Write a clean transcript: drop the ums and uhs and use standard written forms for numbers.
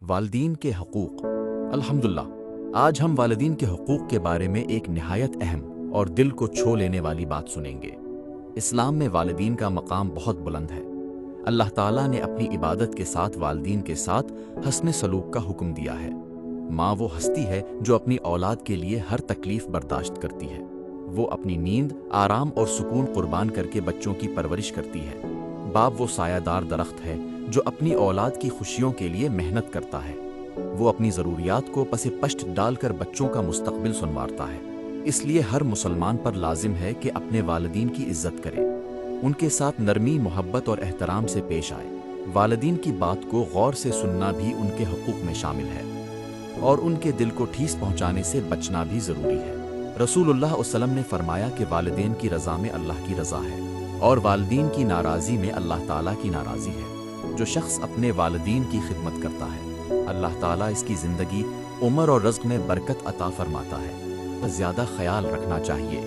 والدین کے حقوق۔ الحمدللہ، آج ہم والدین کے حقوق کے بارے میں ایک نہایت اہم اور دل کو چھو لینے والی بات سنیں گے۔ اسلام میں والدین کا مقام بہت بلند ہے۔ اللہ تعالیٰ نے اپنی عبادت کے ساتھ والدین کے ساتھ حسن سلوک کا حکم دیا ہے۔ ماں وہ ہستی ہے جو اپنی اولاد کے لیے ہر تکلیف برداشت کرتی ہے۔ وہ اپنی نیند، آرام اور سکون قربان کر کے بچوں کی پرورش کرتی ہے۔ باپ وہ سایہ دار درخت ہے جو اپنی اولاد کی خوشیوں کے لیے محنت کرتا ہے۔ وہ اپنی ضروریات کو پس پشت ڈال کر بچوں کا مستقبل سنوارتا ہے۔ اس لیے ہر مسلمان پر لازم ہے کہ اپنے والدین کی عزت کرے، ان کے ساتھ نرمی، محبت اور احترام سے پیش آئے۔ والدین کی بات کو غور سے سننا بھی ان کے حقوق میں شامل ہے، اور ان کے دل کو ٹھیس پہنچانے سے بچنا بھی ضروری ہے۔ رسول اللہ علیہ وسلم نے فرمایا کہ والدین کی رضا میں اللہ کی رضا ہے، اور والدین کی ناراضی میں اللہ تعالیٰ کی ناراضی ہے۔ جو شخص اپنے والدین کی خدمت کرتا ہے، اللہ تعالیٰ اس کی زندگی، عمر اور رزق میں برکت عطا فرماتا ہے۔ زیادہ خیال رکھنا چاہیے۔